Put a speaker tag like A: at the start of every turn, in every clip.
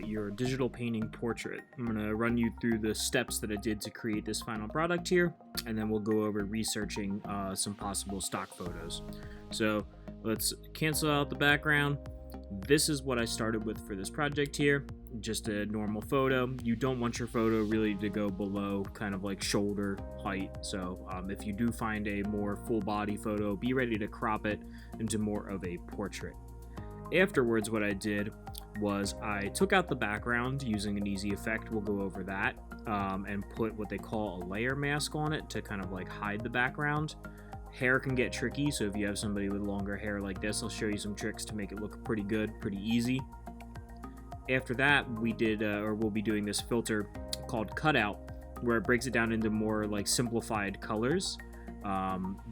A: your digital painting portrait. I'm going to run you through the steps that I did to create this final product here, and then we'll go over researching some possible stock photos. So let's cancel out the background. This is what I started with for this project here, just a normal photo. You don't want your photo really to go below kind of like shoulder height, so if you do find a more full body photo, be ready to crop it into more of a portrait. Afterwards, what I did was I took out the background using an easy effect, we'll go over that, and put what they call a layer mask on it to kind of like hide the background. Hair can get tricky, so if you have somebody with longer hair like this, I'll show you some tricks to make it look pretty good, pretty easy. After that, we'll be doing this filter called cutout, where it breaks it down into more like simplified colors.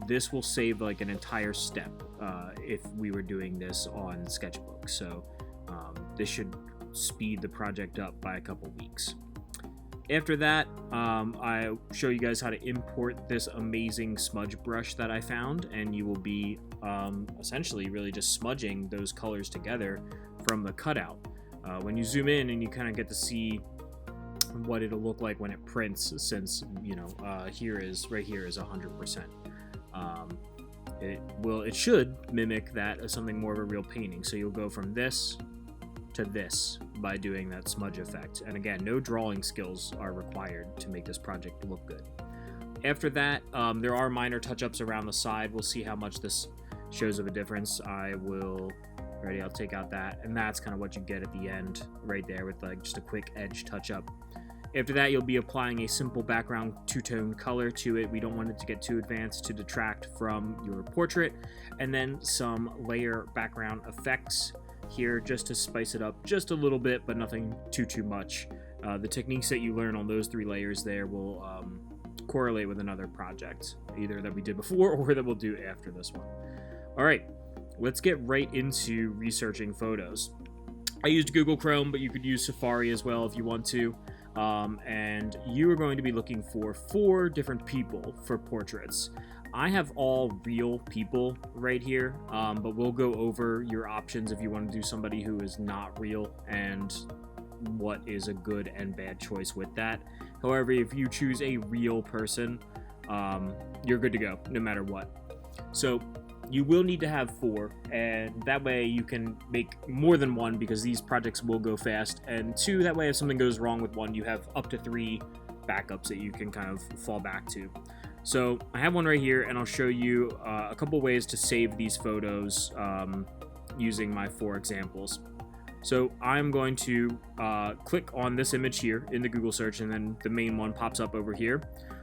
A: This will save like an entire step if we were doing this on Sketchbook, so this should speed the project up by a couple weeks. After that, I show you guys how to import this amazing smudge brush that I found, and you will be essentially really just smudging those colors together from the cutout. When you zoom in and you kind of get to see what it'll look like when it prints, since right here is 100%. It should mimic that as something more of a real painting. So you'll go from this to this by doing that smudge effect. And again, no drawing skills are required to make this project look good. After that, there are minor touch-ups around the side. We'll see how much this shows of a difference. I'll take out that, and that's kind of what you get at the end right there with like just a quick edge touch-up. After that, you'll be applying a simple background two-tone color to it. We don't want it to get too advanced to detract from your portrait. And then some layer background effects here just to spice it up just a little bit, but nothing too much. The techniques that you learn on those 3 layers there will correlate with another project, either that we did before or that we'll do after this one. All right, let's get right into researching photos. I used Google Chrome, but you could use Safari as well if you want to. And you are going to be looking for 4 different people for portraits. I have all real people right here, but we'll go over your options if you want to do somebody who is not real and what is a good and bad choice with that. However, if you choose a real person, you're good to go no matter what. So you will need to have 4, and that way you can make more than 1 because these projects will go fast, and 2, that way if something goes wrong with 1, you have up to 3 backups that you can kind of fall back to. So I have one right here, and I'll show you a couple ways to save these photos using my 4 examples. So I'm going to click on this image here in the Google search, and then the main one pops up over here.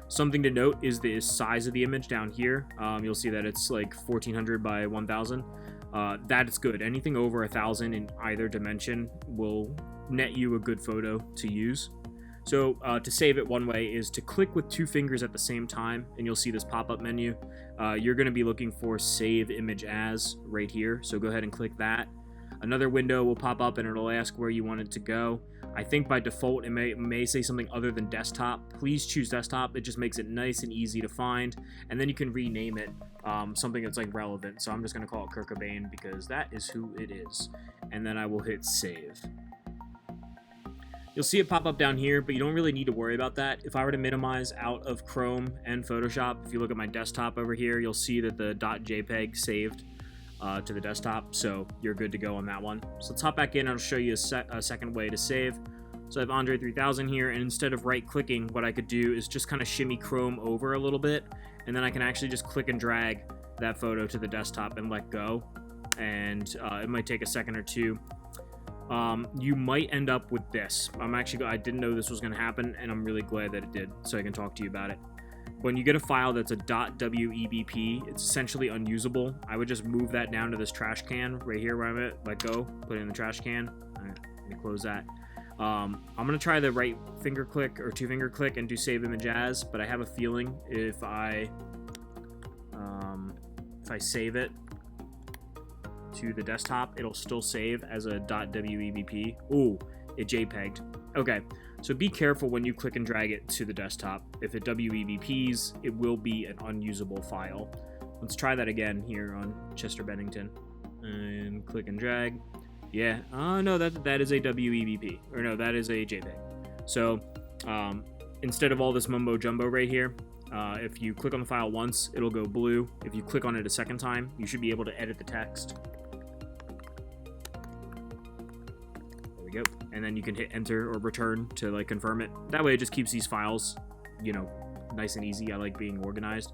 A: Something to note is the size of the image down here. You'll see that it's like 1400 by 1000. That is good. Anything over 1000 in either dimension will net you a good photo to use. So to save it, one way is to click with 2 fingers at the same time, and you'll see this pop-up menu. You're going to be looking for Save Image As right here, so go ahead and click that. Another window will pop up and it'll ask where you want it to go. I think by default it may say something other than desktop. Please choose desktop. It just makes it nice and easy to find, and then you can rename it something that's like relevant. So I'm just going to call it Kurt Cobain because that is who it is, and then I will hit save. You'll see it pop up down here, but you don't really need to worry about that. If I were to minimize out of Chrome and Photoshop, if you look at my desktop over here, you'll see that the .jpeg saved to the desktop, so you're good to go on that one. So let's hop back in and I'll show you a second way to save. So I have Andre 3000 here, and instead of right-clicking, what I could do is just kind of shimmy Chrome over a little bit, and then I can actually just click and drag that photo to the desktop and let go, and it might take a second or 2. You might end up with this. I didn't know this was going to happen, and I'm really glad that it did, so I can talk to you about it. When you get a file that's a .webp, it's essentially unusable. I would just move that down to this trash can right here where I'm at, let go, put it in the trash can. All right, let me close that. I'm going to try the right finger click or 2-finger click and do Save Image As, but I have a feeling if I save it to the desktop, it'll still save as a .webp. Ooh, it JPEG'd. Okay, so be careful when you click and drag it to the desktop. If it WEBPs, it will be an unusable file. Let's try that again here on Chester Bennington. And click and drag. Yeah. No, that is a WEBP. Or no, that is a JPEG. So instead of all this mumbo jumbo right here, if you click on the file once, it'll go blue. If you click on it a second time, you should be able to edit the text. There we go. And then you can hit enter or return to like confirm it. That way it just keeps these files, you know, nice and easy. I like being organized.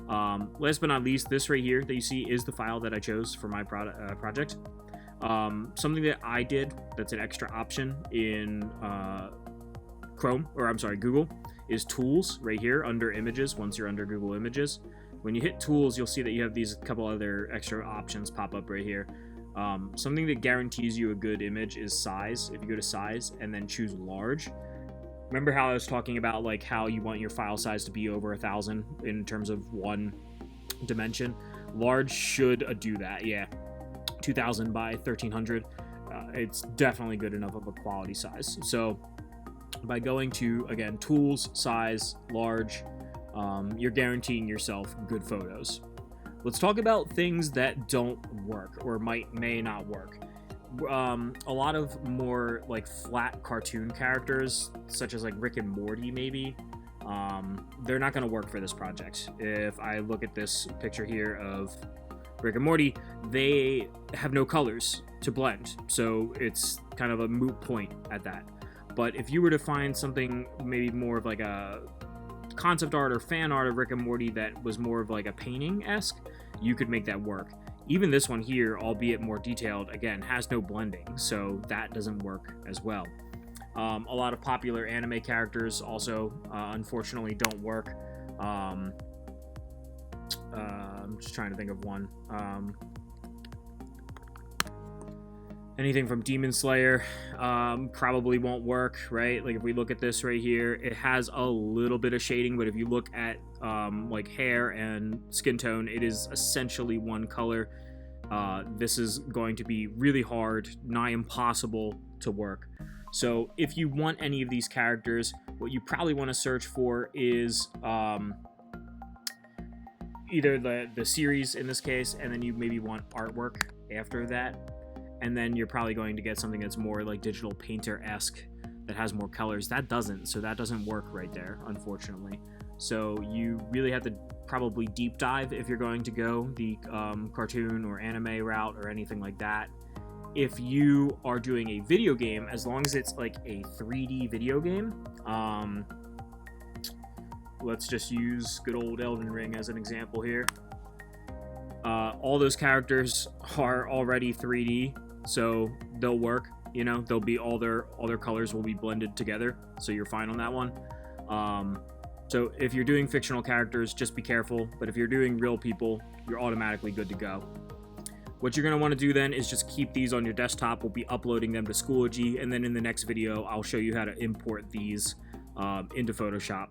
A: Last but not least, this right here that you see is the file that I chose for my project. Something that I did that's an extra option in Google, is tools right here under images. Once you're under Google Images, when you hit tools, you'll see that you have these couple other extra options pop up right here. Something that guarantees you a good image is size. If you go to size and then choose large, remember how I was talking about like how you want your file size to be over 1,000 in terms of one dimension? Large should do that. Yeah, 2,000 by 1,300. It's definitely good enough of a quality size. So by going to, again, tools, size, large, you're guaranteeing yourself good photos. Let's talk about things that don't work or may not work. A lot of more like flat cartoon characters, such as like Rick and Morty maybe, they're not going to work for this project. If I look at this picture here of Rick and Morty, they have no colors to blend, so it's kind of a moot point at that. But if you were to find something maybe more of like a concept art or fan art of Rick and Morty that was more of like a painting-esque, you could make that work. Even this one here, albeit more detailed, again, has no blending, so that doesn't work as well. A lot of popular anime characters also, unfortunately, don't work. I'm just trying to think of one. Anything from Demon Slayer probably won't work, right? Like if we look at this right here, it has a little bit of shading, but if you look at like hair and skin tone, it is essentially one color. This is going to be really hard, nigh impossible to work. So if you want any of these characters, what you probably want to search for is either the series in this case, and then you maybe want artwork after that. And then you're probably going to get something that's more like digital painter-esque that has more colors. That doesn't, so that doesn't work right there, unfortunately. So you really have to probably deep dive if you're going to go the cartoon or anime route or anything like that. If you are doing a video game, as long as it's like a 3D video game, let's just use good old Elden Ring as an example here. All those characters are already 3D, so they'll work. You know, they'll be all their colors will be blended together, so you're fine on that one. So if you're doing fictional characters, just be careful. But if you're doing real people, you're automatically good to go. What you're going to want to do then is just keep these on your desktop. We'll be uploading them to Schoology, and then in the next video, I'll show you how to import these into Photoshop.